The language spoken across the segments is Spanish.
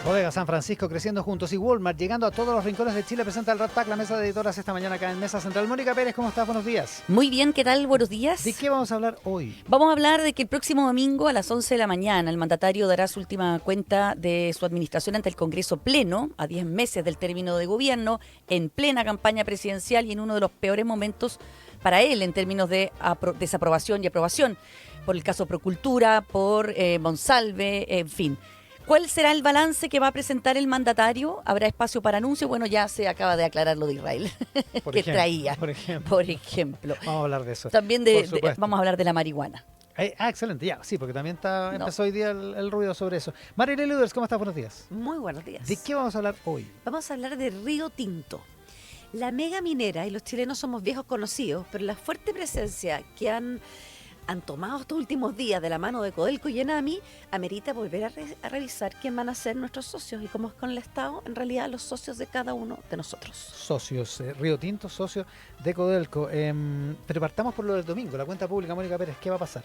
Bodega San Francisco creciendo juntos y Walmart llegando a todos los rincones de Chile presenta el Rat Pack, la mesa de editoras esta mañana acá en Mesa Central. Mónica Pérez, ¿cómo estás? Buenos días. Muy bien, ¿qué tal? Buenos días. ¿De qué vamos a hablar hoy? Vamos a hablar de que el próximo domingo a las 11 de la mañana el mandatario dará su última cuenta de su administración ante el Congreso Pleno, a 10 meses del término de gobierno, en plena campaña presidencial y en uno de los peores momentos para él en términos de desaprobación y aprobación, por el caso Procultura, por Monsalve, en fin. ¿Cuál será el balance que va a presentar el mandatario? ¿Habrá espacio para anuncio? Bueno, ya se acaba de aclarar lo de Israel, traía. Por ejemplo. Vamos a hablar de eso. También vamos a hablar de la marihuana. Excelente, ya, sí, porque también empezó hoy día el ruido sobre eso. Marilyn Luders, ¿cómo estás? Buenos días. Muy buenos días. ¿De qué vamos a hablar hoy? Vamos a hablar de Río Tinto. La mega minera, y los chilenos somos viejos conocidos, pero la fuerte presencia que han tomado estos últimos días de la mano de Codelco y Enami, amerita volver a revisar quién van a ser nuestros socios y cómo es con el Estado, en realidad los socios de cada uno de nosotros. Socios, Río Tinto, socios de Codelco. Pero partamos por lo del domingo, la cuenta pública, Mónica Pérez, ¿qué va a pasar?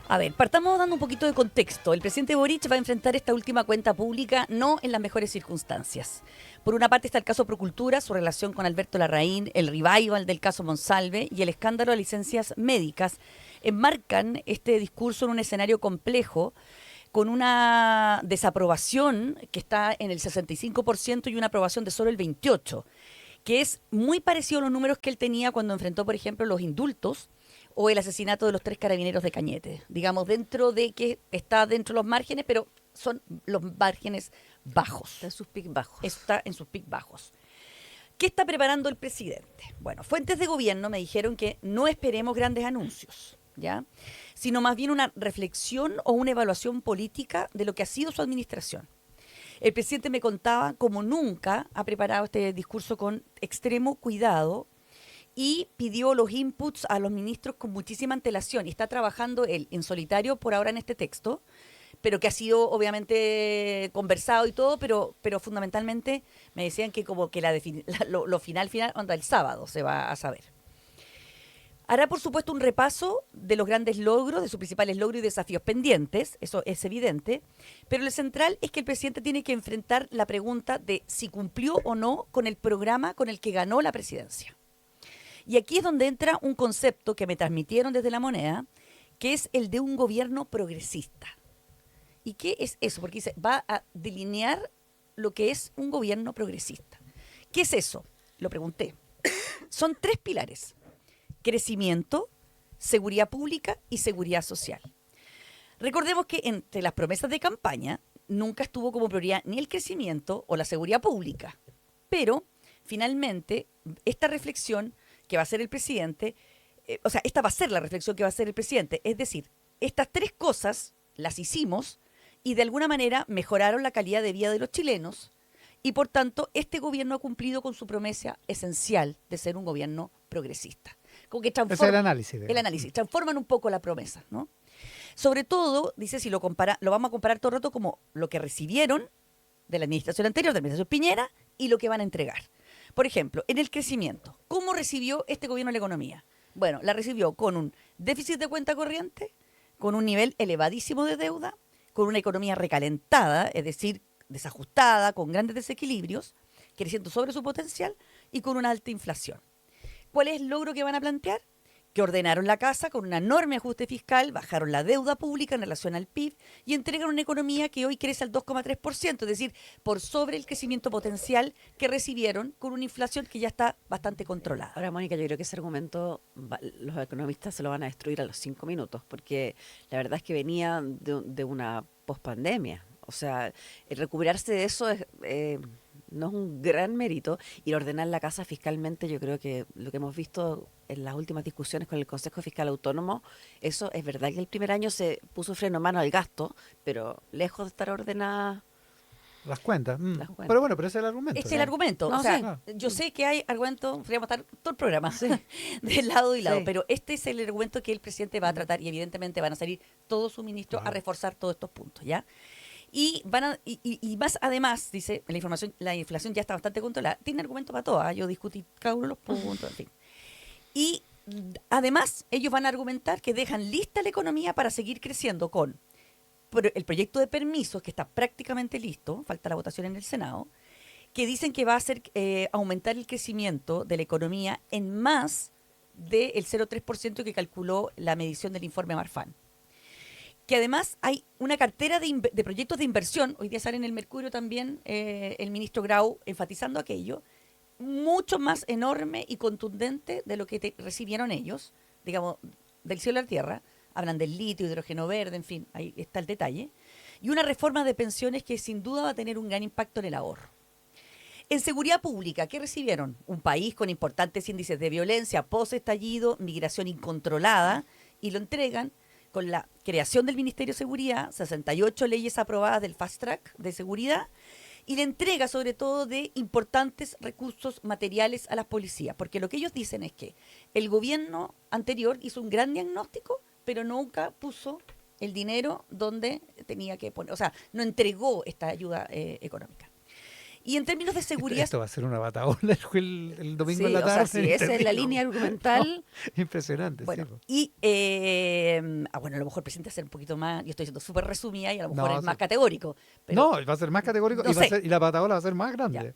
A ver, partamos dando un poquito de contexto. El presidente Boric va a enfrentar esta última cuenta pública no en las mejores circunstancias. Por una parte está el caso Procultura, su relación con Alberto Larraín, el revival del caso Monsalve y el escándalo de licencias médicas enmarcan este discurso en un escenario complejo con una desaprobación que está en el 65% y una aprobación de solo el 28%, que es muy parecido a los números que él tenía cuando enfrentó, por ejemplo, los indultos o el asesinato de los 3 carabineros de Cañete. Digamos, dentro de que está dentro de los márgenes, pero son los márgenes bajos. Está en sus pic bajos. Está en sus pic bajos. ¿Qué está preparando el presidente? Bueno, fuentes de gobierno me dijeron que no esperemos grandes anuncios, ¿ya? Sino más bien una reflexión o una evaluación política de lo que ha sido su administración. El presidente me contaba cómo nunca ha preparado este discurso con extremo cuidado y pidió los inputs a los ministros con muchísima antelación y está trabajando él en solitario por ahora en este texto, pero que ha sido obviamente conversado y todo, pero fundamentalmente me decían que como que lo final, onda, el sábado se va a saber. Hará, por supuesto, un repaso de los grandes logros, de sus principales logros y desafíos pendientes, eso es evidente, pero lo central es que el presidente tiene que enfrentar la pregunta de si cumplió o no con el programa con el que ganó la presidencia. Y aquí es donde entra un concepto que me transmitieron desde La Moneda, que es el de un gobierno progresista. ¿Y qué es eso? Porque va a delinear lo que es un gobierno progresista. ¿Qué es eso? Lo pregunté. Son 3 pilares: crecimiento, seguridad pública y seguridad social. Recordemos que entre las promesas de campaña nunca estuvo como prioridad ni el crecimiento o la seguridad pública. Pero finalmente esta reflexión que va a hacer el presidente, esta va a ser la reflexión que va a hacer el presidente. Es decir, estas 3 cosas las hicimos y de alguna manera mejoraron la calidad de vida de los chilenos y por tanto este gobierno ha cumplido con su promesa esencial de ser un gobierno progresista. Como que Ese es el análisis. El análisis, transforman un poco la promesa, ¿no? Sobre todo, dice, si lo vamos a comparar todo el rato como lo que recibieron de la administración anterior, de la administración Piñera, y lo que van a entregar. Por ejemplo, en el crecimiento, ¿cómo recibió este gobierno la economía? Bueno, la recibió con un déficit de cuenta corriente, con un nivel elevadísimo de deuda, con una economía recalentada, es decir, desajustada, con grandes desequilibrios, creciendo sobre su potencial y con una alta inflación. ¿Cuál es el logro que van a plantear? Que ordenaron la casa con un enorme ajuste fiscal, bajaron la deuda pública en relación al PIB y entregan una economía que hoy crece al 2,3%, es decir, por sobre el crecimiento potencial que recibieron con una inflación que ya está bastante controlada. Ahora, Mónica, yo creo que ese argumento los economistas se lo van a destruir a los 5 minutos, porque la verdad es que venía de una pospandemia. O sea, el recuperarse de eso no es un gran mérito, y ordenar la casa fiscalmente, yo creo que lo que hemos visto en las últimas discusiones con el Consejo Fiscal Autónomo, eso es verdad que el primer año se puso freno a mano al gasto, pero lejos de estar ordenada las cuentas. Las cuentas. Pero bueno, pero ese es el argumento. Ese es el argumento. No, o sea, sí. Yo sé que hay argumentos, podríamos estar todo el programa de lado y lado, Sí. pero este es el argumento que el presidente va a tratar y evidentemente van a salir todos sus ministros a reforzar todos estos puntos, ¿ya? Y más además, dice, la inflación ya está bastante controlada, tiene argumento para todo, yo discutí cada uno de los puntos, en fin. Y además, ellos van a argumentar que dejan lista la economía para seguir creciendo con el proyecto de permisos que está prácticamente listo, falta la votación en el Senado, que dicen que va a hacer aumentar el crecimiento de la economía en más del 0,3% que calculó la medición del informe Marfan. Que además hay una cartera de proyectos de inversión, hoy día sale en el Mercurio también el ministro Grau enfatizando aquello, mucho más enorme y contundente de lo que recibieron ellos, digamos, del cielo a la tierra. Hablan del litio, hidrógeno verde, en fin, ahí está el detalle. Y una reforma de pensiones que sin duda va a tener un gran impacto en el ahorro. En seguridad pública, ¿qué recibieron? Un país con importantes índices de violencia, post-estallido, migración incontrolada, y lo entregan con la creación del Ministerio de Seguridad, 68 leyes aprobadas del Fast Track de seguridad, y la entrega sobre todo de importantes recursos materiales a las policías, porque lo que ellos dicen es que el gobierno anterior hizo un gran diagnóstico, pero nunca puso el dinero donde tenía que poner, o sea, no entregó esta ayuda económica. Y en términos de seguridad... Esto va a ser una bataola el domingo Sí, en la tarde. o sea, si esa es la línea argumental. No, impresionante. Bueno, sí. y bueno, a lo mejor el presidente va a ser un poquito más, yo estoy siendo súper resumida y a lo mejor No, es más sí. categórico. Pero, No, va a ser más categórico no sé. y la bataola va a ser más grande. Ya.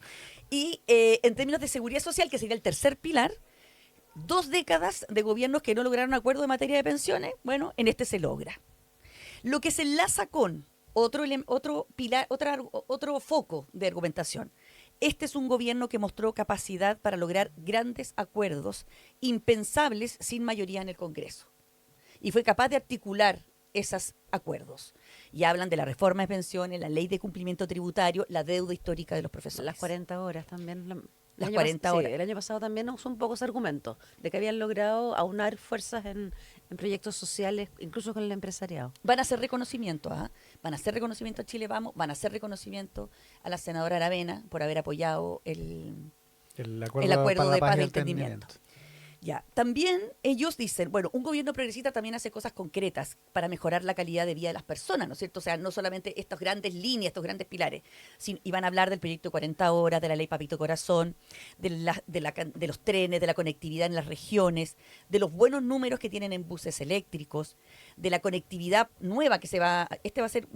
Y en términos de seguridad social, que sería el tercer pilar, 2 décadas de gobiernos que no lograron acuerdo en materia de pensiones, bueno, en este se logra. Lo que se enlaza con otro pilar, otro foco de argumentación. Este es un gobierno que mostró capacidad para lograr grandes acuerdos impensables sin mayoría en el Congreso. Y fue capaz de articular esos acuerdos. Y hablan de la reforma de pensiones, la ley de cumplimiento tributario, la deuda histórica de los profesores. Las 40 horas también. Las 40 horas. Sí, el año pasado también usó un poco ese argumento, de que habían logrado aunar fuerzas en proyectos sociales, incluso con el empresariado. Van a hacer reconocimiento, van a hacer reconocimiento a Chile Vamos, van a hacer reconocimiento a la senadora Aravena por haber apoyado el acuerdo de paz de entendimiento. Ya, también ellos dicen, bueno, un gobierno progresista también hace cosas concretas para mejorar la calidad de vida de las personas, ¿no es cierto? O sea, no solamente estas grandes líneas, estos grandes pilares, y van a hablar del proyecto 40 horas, de la ley Papito Corazón, de los trenes, de la conectividad en las regiones, de los buenos números que tienen en buses eléctricos, de la conectividad nueva que va a ser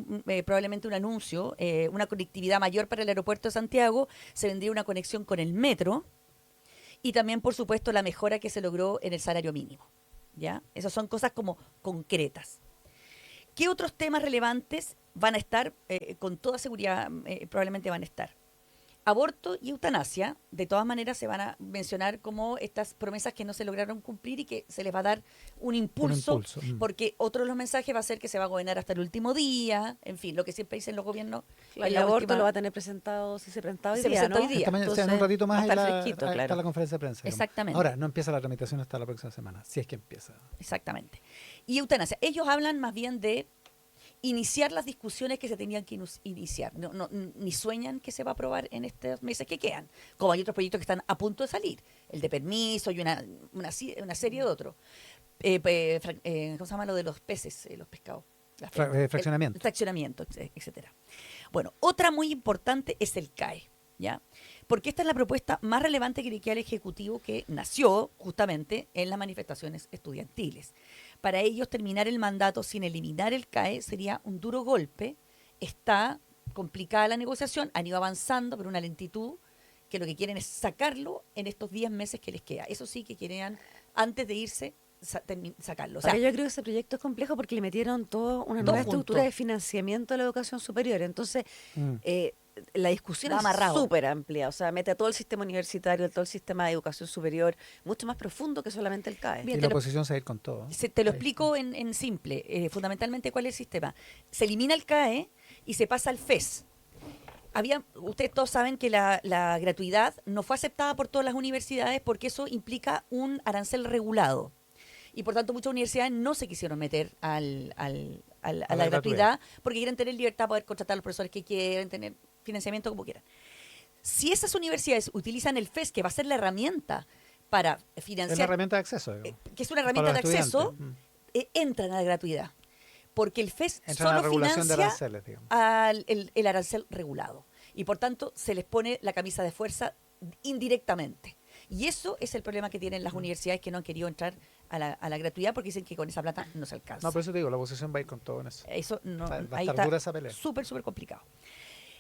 probablemente un anuncio, una conectividad mayor para el aeropuerto de Santiago, se vendría una conexión con el metro, y también, por supuesto, la mejora que se logró en el salario mínimo. ¿Ya? Esas son cosas como concretas. ¿Qué otros temas relevantes van a estar? Con toda seguridad, probablemente van a estar. Aborto y eutanasia, de todas maneras, se van a mencionar como estas promesas que no se lograron cumplir y que se les va a dar un impulso. Porque otro de los mensajes va a ser que se va a gobernar hasta el último día, en fin, lo que siempre dicen los gobiernos. El aborto lo va a tener presentado, si se presenta hoy se día, presenta ¿no? hoy día. Esta mañana, Entonces, en un ratito más va a estar está fresquito, claro. la conferencia de prensa. Digamos. Exactamente. Ahora, no empieza la tramitación hasta la próxima semana, si es que empieza. Exactamente. Y eutanasia. Ellos hablan más bien de iniciar las discusiones que se tenían que iniciar. Ni sueñan que se va a aprobar en estos meses que quedan. Como hay otros proyectos que están a punto de salir. El de permiso y una serie de otros. ¿Cómo se llama lo de los peces, los pescados? Fraccionamiento. El fraccionamiento, etcétera. Bueno, otra muy importante es el CAE. ¿Ya? Porque esta es la propuesta más relevante que le queda al Ejecutivo, que nació justamente en las manifestaciones estudiantiles. Para ellos, terminar el mandato sin eliminar el CAE sería un duro golpe. Está complicada la negociación, han ido avanzando, pero una lentitud que lo que quieren es sacarlo en estos 10 meses que les queda. Eso sí que quieren, antes de irse, sacarlo. O sea, yo creo que ese proyecto es complejo porque le metieron toda una nueva estructura de financiamiento de la educación superior. Entonces, la discusión es súper amplia, o sea, mete a todo el sistema universitario, todo el sistema de educación superior, mucho más profundo que solamente el CAE. Y la oposición se va a ir con todo. Te lo explico en simple, fundamentalmente cuál es el sistema. Se elimina el CAE y se pasa al FES. Ustedes todos saben que la gratuidad no fue aceptada por todas las universidades porque eso implica un arancel regulado. Y por tanto muchas universidades no se quisieron meter a la gratuidad porque quieren tener libertad, poder contratar a los profesores que quieren, tener financiamiento como quieran. Si esas universidades utilizan el FES, que va a ser la herramienta para financiar... Es la herramienta de acceso. Que es una herramienta de acceso, entran a la gratuidad. Porque el FES solo financia el arancel regulado. Y por tanto se les pone la camisa de fuerza indirectamente. Y eso es el problema que tienen las universidades que no han querido entrar a la gratuidad porque dicen que con esa plata no se alcanza. No, por eso te digo, la oposición va a ir con todo en eso. Eso no, O sea, va a ahí estar está dura esa pelea. súper, súper complicado.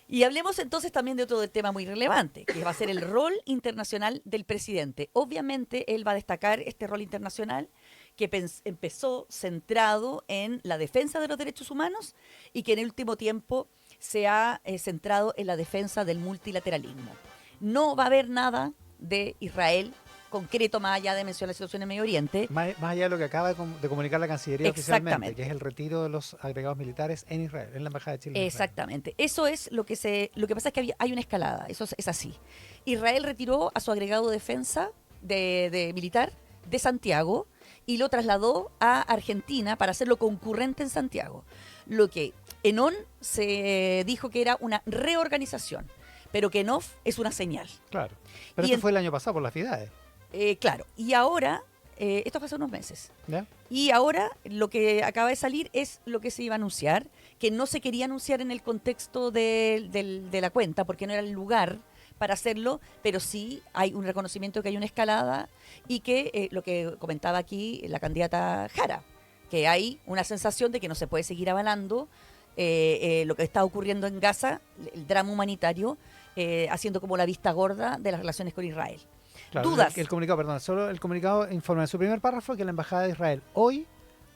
Y hablemos entonces también de otro tema muy relevante, que va a ser el rol internacional del presidente. Obviamente él va a destacar este rol internacional que empezó centrado en la defensa de los derechos humanos y que en el último tiempo se ha centrado en la defensa del multilateralismo. No va a haber nada de Israel concreto más allá de mencionar la situación en Medio Oriente. Más allá de lo que acaba de comunicar la Cancillería oficialmente, Exactamente. que es el retiro de los agregados militares en Israel, en la Embajada de Chile en Israel. Exactamente. Eso es lo que pasa es que hay una escalada, eso es así. Israel retiró a su agregado de defensa de militar de Santiago y lo trasladó a Argentina para hacerlo concurrente en Santiago. Lo que en ON se dijo que era una reorganización, pero que en OFF es una señal. Claro. Pero Y esto en- fue el año pasado por las FIDAE. Claro, y ahora, esto fue hace unos meses, ¿Ya? y ahora lo que acaba de salir es lo que se iba a anunciar, que no se quería anunciar en el contexto de la cuenta, porque no era el lugar para hacerlo, pero sí hay un reconocimiento de que hay una escalada y que lo que comentaba aquí la candidata Jara, que hay una sensación de que no se puede seguir avalando lo que está ocurriendo en Gaza, el drama humanitario, haciendo como la vista gorda de las relaciones con Israel. Claro, Dudas. El comunicado, perdón, solo el comunicado informa en su primer párrafo que la Embajada de Israel hoy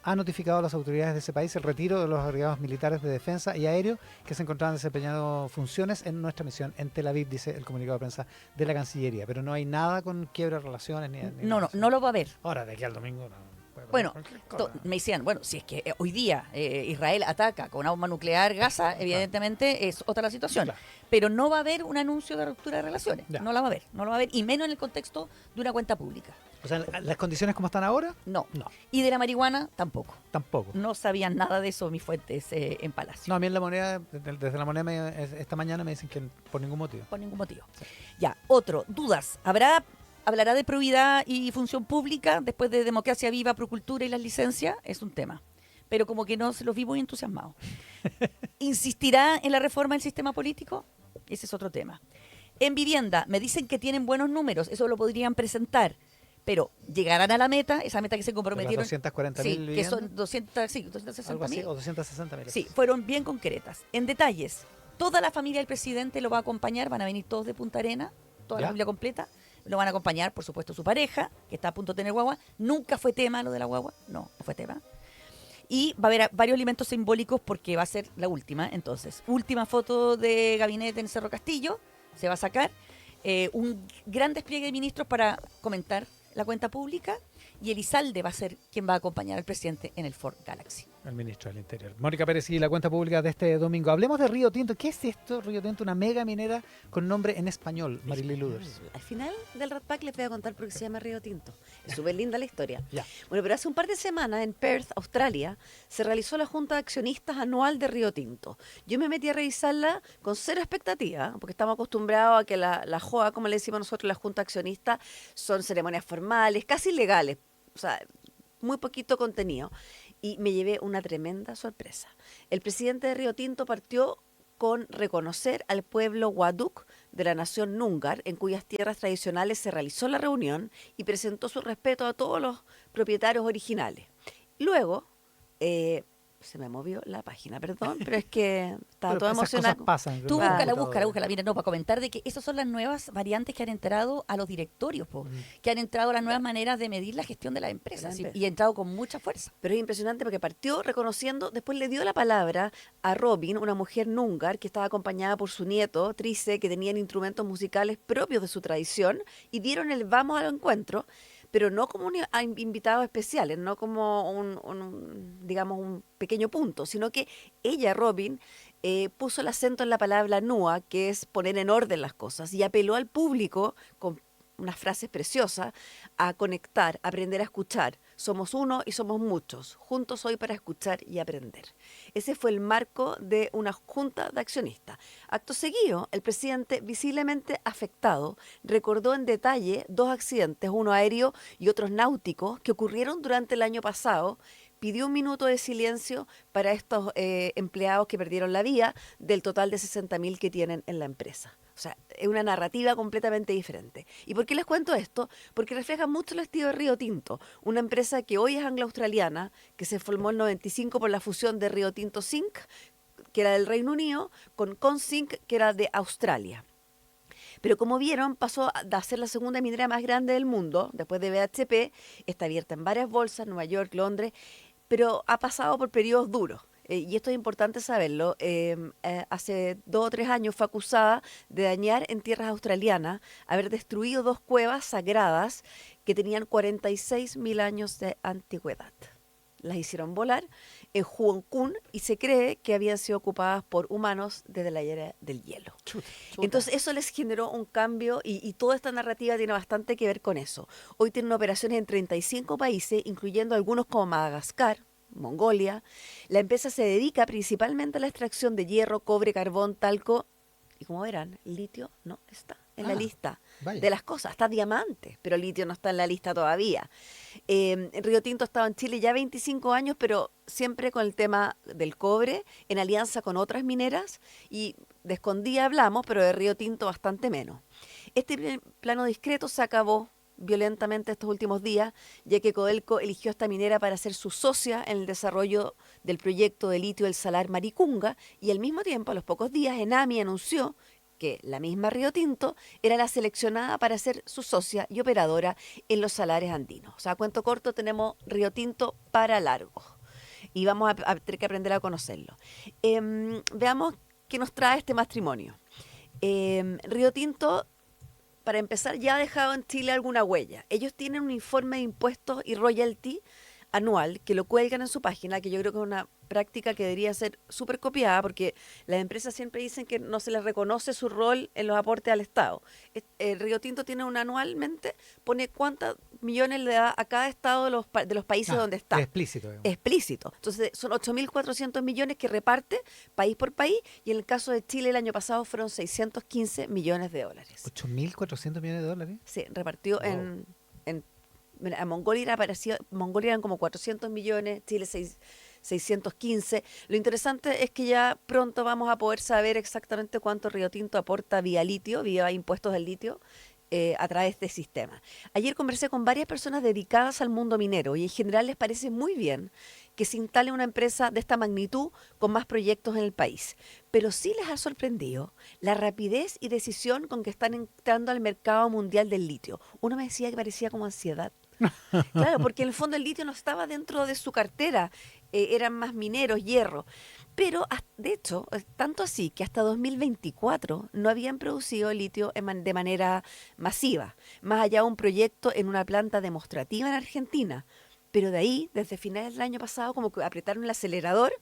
ha notificado a las autoridades de ese país el retiro de los agregados militares de defensa y aéreo que se encontraban desempeñando funciones en nuestra misión en Tel Aviv, dice el comunicado de prensa de la Cancillería. Pero no hay nada con quiebra de relaciones ni No, nada. no lo va a haber. Ahora, de aquí al domingo, no. puede pasar Bueno, cualquier cosa. me decían, bueno, si es que hoy día Israel ataca con arma nuclear Gaza, evidentemente es otra la situación. Claro. Pero no va a haber un anuncio de ruptura de relaciones. Ya. No la va a haber, no lo va a haber. Y menos en el contexto de una cuenta pública. O sea, las condiciones como están ahora, No. no, Y de la marihuana tampoco. tampoco. No sabían nada de eso mis fuentes en Palacio. No, a mí en la moneda, desde la moneda esta mañana me dicen que por ningún motivo. Por ningún motivo. Sí. Ya, otro, dudas. ¿Hablará de probidad y función pública después de Democracia Viva, Procultura y las licencias? Es un tema. Pero como que no se los vi muy entusiasmados. ¿Insistirá en la reforma del sistema político? Ese es otro tema. En vivienda, me dicen que tienen buenos números, eso lo podrían presentar, pero llegarán a la meta, esa meta que se De las comprometieron. 240.000 Sí, que viviendas, son 260 algo así, mil. o 260.000. Sí, fueron bien concretas. En detalles, toda la familia del presidente lo va a acompañar, van a venir todos de Punta Arena, toda la Ya. familia completa. Lo van a acompañar, por supuesto, su pareja, que está a punto de tener guagua. Nunca fue tema lo de la guagua, no fue tema. Y va a haber varios elementos simbólicos porque va a ser la última. Entonces, última foto de gabinete en Cerro Castillo, se va a sacar. Un gran despliegue de ministros para comentar la cuenta pública. Y Elizalde va a ser quien va a acompañar al presidente en el Ford Galaxy. El ministro del Interior. Mónica Pérez y la cuenta pública de este domingo. Hablemos de Río Tinto. ¿Qué es esto, Río Tinto? Una mega minera con nombre en español, Marilyn Luders. Al final del Rat Pack les voy a contar por qué se llama Río Tinto. Es súper linda la historia. Ya. Bueno, pero hace un par de semanas en Perth, Australia, se realizó la Junta de Accionistas Anual de Río Tinto. Yo me metí a revisarla con cero expectativa, porque estamos acostumbrados a que la JOA, como le decimos nosotros, la Junta de Accionistas, son ceremonias formales, casi legales, o sea, muy poquito contenido. Y me llevé una tremenda sorpresa. El presidente de Río Tinto partió con reconocer al pueblo Waduk de la nación Nungar, en cuyas tierras tradicionales se realizó la reunión, y presentó su respeto a todos los propietarios originales. Luego, se me movió la página, perdón, pero es que estaba Pero todo esas emocionado. cosas pasan. Tú con la búscala, computadora. búscala. Mira, no, para comentar de que esas son las nuevas variantes que han entrado a los directorios, Mm. que han entrado a las nuevas maneras de medir la gestión de las empresas De la empresa. y ha entrado con mucha fuerza. Pero es impresionante porque partió reconociendo, después le dio la palabra a Robin, una mujer Nungar que estaba acompañada por su nieto, Trice, que tenían instrumentos musicales propios de su tradición, y dieron el vamos al encuentro, pero no como invitados especiales, no como digamos, un pequeño punto, sino que ella, Robin, puso el acento en la palabra nua, que es poner en orden las cosas, y apeló al público con unas frases preciosas, a conectar, a aprender a escuchar. Somos uno y somos muchos, juntos hoy para escuchar y aprender. Ese fue el marco de una junta de accionistas. Acto seguido, el presidente, visiblemente afectado, recordó en detalle 2 accidentes, uno aéreo y otros náuticos, que ocurrieron durante el año pasado. Pidió un minuto de silencio para estos empleados que perdieron la vida, del total de 60.000 que tienen en la empresa. O sea, es una narrativa completamente diferente. ¿Y por qué les cuento esto? Porque refleja mucho el estilo de Río Tinto, una empresa que hoy es anglo-australiana, que se formó en el 95 por la fusión de Río Tinto Zinc, que era del Reino Unido, con Conzinc, que era de Australia. Pero como vieron, pasó a ser la segunda minera más grande del mundo, después de BHP, está abierta en varias bolsas, Nueva York, Londres, pero ha pasado por periodos duros. Y esto es importante saberlo. Hace 2 o 3 años fue acusada de dañar en tierras australianas, haber destruido 2 cuevas sagradas que tenían 46.000 años de antigüedad. Las hicieron volar en Huon Kun y se cree que habían sido ocupadas por humanos desde la era del hielo. Chuta. Entonces eso les generó un cambio y toda esta narrativa tiene bastante que ver con eso. Hoy tienen operaciones en 35 países, incluyendo algunos como Madagascar, Mongolia. La empresa se dedica principalmente a la extracción de hierro, cobre, carbón, talco y, como verán, litio no está en la lista vaya. de las cosas. Está diamante, pero litio no está en la lista todavía. Río Tinto ha estado en Chile ya 25 años, pero siempre con el tema del cobre, en alianza con otras mineras, y de Escondida hablamos, pero de Río Tinto bastante menos. Este plano discreto se acabó violentamente estos últimos días, ya que Codelco eligió a esta minera para ser su socia en el desarrollo del proyecto de litio del Salar Maricunga, y al mismo tiempo, a los pocos días, Enami anunció que la misma Río Tinto era la seleccionada para ser su socia y operadora en los salares andinos. O sea, a cuento corto, tenemos Río Tinto para largo y vamos a tener que aprender a conocerlo. Veamos qué nos trae este matrimonio. Río Tinto, para empezar, ya ha dejado en Chile alguna huella. Ellos tienen un informe de impuestos y royalty anual que lo cuelgan en su página, que yo creo que es una práctica que debería ser súper copiada, porque las empresas siempre dicen que no se les reconoce su rol en los aportes al Estado. Río Tinto tiene anualmente, pone cuántos millones le da a cada estado de los países donde está. Es explícito. Digamos. Explícito. Entonces son 8.400 millones que reparte país por país, y en el caso de Chile el año pasado fueron 615 millones de dólares. 8.400 millones de dólares. Sí, repartido en a Mongolia eran como 400 millones, Chile 615. Lo interesante es que ya pronto vamos a poder saber exactamente cuánto Río Tinto aporta vía litio, vía impuestos del litio, a través de este sistema. Ayer conversé con varias personas dedicadas al mundo minero y en general les parece muy bien que se instale una empresa de esta magnitud con más proyectos en el país. Pero sí les ha sorprendido la rapidez y decisión con que están entrando al mercado mundial del litio. Uno me decía que parecía como ansiedad. Claro, porque en el fondo el litio no estaba dentro de su cartera, eran más mineros, hierro. Pero, de hecho, tanto así que hasta 2024 no habían producido litio de manera masiva. Más allá de un proyecto en una planta demostrativa en Argentina. Pero de ahí, desde finales del año pasado, como que apretaron el acelerador.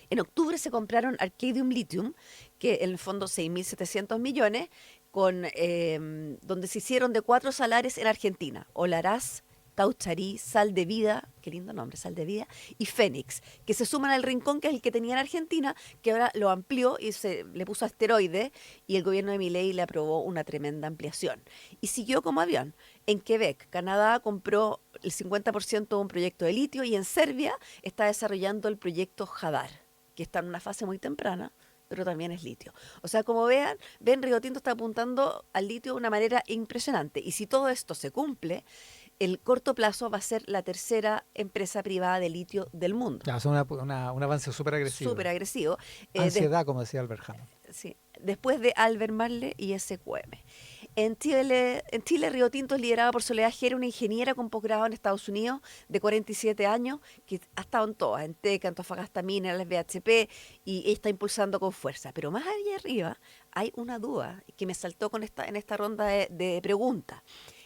En octubre se compraron Arcadium Lithium, que en el fondo 6.700 millones, donde se hicieron de 4 salares en Argentina: Olarás, Caucharí, Sal de Vida, qué lindo nombre, Sal de Vida, y Fénix, que se suman al Rincón, que es el que tenía en Argentina, que ahora lo amplió y se le puso asteroide, y el gobierno de Milei le aprobó una tremenda ampliación. Y siguió como avión. En Quebec, Canadá, compró el 50% de un proyecto de litio, y en Serbia está desarrollando el proyecto Jadar, que está en una fase muy temprana, pero también es litio. O sea, como ven, Río Tinto está apuntando al litio de una manera impresionante. Y si todo esto se cumple, el corto plazo va a ser la tercera empresa privada de litio del mundo. Ya, es un avance súper agresivo. Súper agresivo. Ansiedad, como decía Albert Hammond. Sí, después de Albert Marle y SQM. En Chile, Río Tinto es liderado por Soledad Jere, una ingeniera con posgrado en Estados Unidos de 47 años, que ha estado en todas, en Teca, Antofagasta Minerals, BHP, y está impulsando con fuerza. Pero más allá arriba hay una duda que me saltó en esta ronda de preguntas.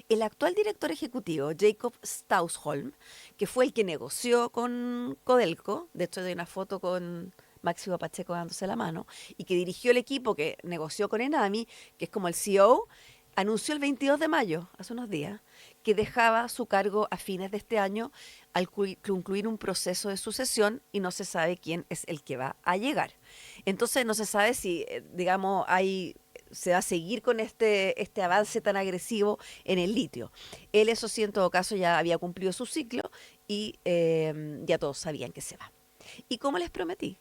El actual director ejecutivo, Jacob Stausholm, que fue el que negoció con Codelco, de hecho hay una foto con Máximo Pacheco dándose la mano, y que dirigió el equipo que negoció con Enami, que es como el CEO, anunció el 22 de mayo, hace unos días, que dejaba su cargo a fines de este año al concluir un proceso de sucesión, y no se sabe quién es el que va a llegar. Entonces no se sabe si, digamos, se va a seguir con este avance tan agresivo en el litio. Él, eso sí, en todo caso, ya había cumplido su ciclo y ya todos sabían que se va. Y como les prometí,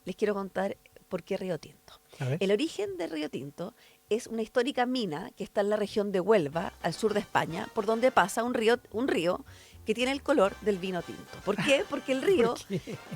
les quiero contar ¿por qué Río Tinto? A ver. El origen de Río Tinto es una histórica mina que está en la región de Huelva, al sur de España, por donde pasa un río que tiene el color del vino tinto. ¿Por qué? Porque el río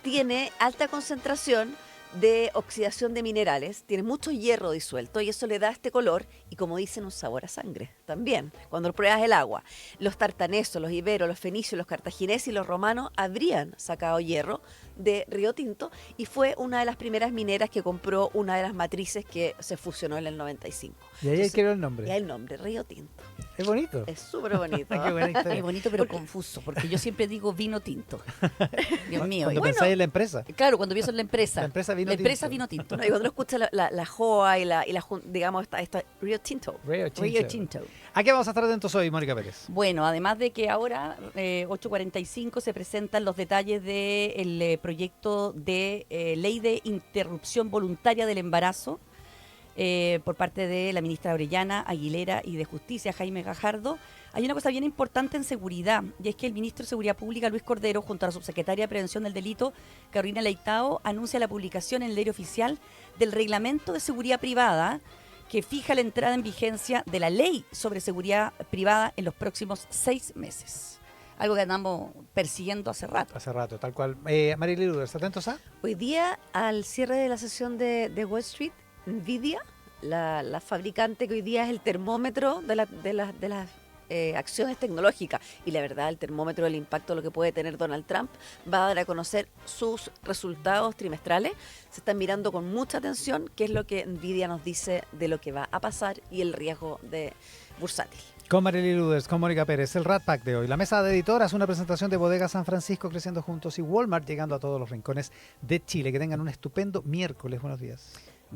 tiene alta concentración de oxidación de minerales, tiene mucho hierro disuelto y eso le da este color y, como dicen, un sabor a sangre también, cuando pruebas el agua. Los tartanesos, los iberos, los fenicios, los cartagineses y los romanos habrían sacado hierro de Río Tinto y fue una de las primeras mineras que compró una de las matrices que se fusionó en el 95. Y ahí quedó el nombre. Y ahí el nombre, Río Tinto. Es bonito. Es súper bonito. Qué buena historia. Es bonito pero confuso, porque yo siempre digo vino tinto. Dios mío. Cuando Y bueno, pensáis en la empresa. claro, cuando pienso en la empresa. La empresa vino empresa tinto. vino tinto. No, y cuando uno escucha la joa y digamos, esta Río Tinto. Río Tinto. Río Tinto. ¿A qué vamos a estar atentos hoy, Mónica Pérez? Bueno, además de que ahora, 8:45, se presentan los detalles del proyecto de ley de interrupción voluntaria del embarazo por parte de la ministra Orellana, Aguilera y de Justicia, Jaime Gajardo. Hay una cosa bien importante en seguridad, y es que el ministro de Seguridad Pública, Luis Cordero, junto a la subsecretaria de Prevención del Delito, Carolina Leitao, anuncia la publicación en el Diario Oficial del Reglamento de Seguridad Privada, que fija la entrada en vigencia de la Ley sobre Seguridad Privada en los próximos 6 meses. Algo que andamos persiguiendo hace rato. Hace rato, tal cual. Marily Luders, ¿atentos a? Hoy día, al cierre de la sesión de Wall Street, Nvidia, la fabricante que hoy día es el termómetro de las acciones tecnológicas, y la verdad, el termómetro del impacto de lo que puede tener Donald Trump, va a dar a conocer sus resultados trimestrales. Se están mirando con mucha atención qué es lo que Nvidia nos dice de lo que va a pasar y el riesgo de bursátil. Con Marily Luders, con Mónica Pérez, el Rat Pack de hoy. La mesa de editoras, una presentación de Bodega San Francisco creciendo juntos y Walmart llegando a todos los rincones de Chile. Que tengan un estupendo miércoles. Buenos días.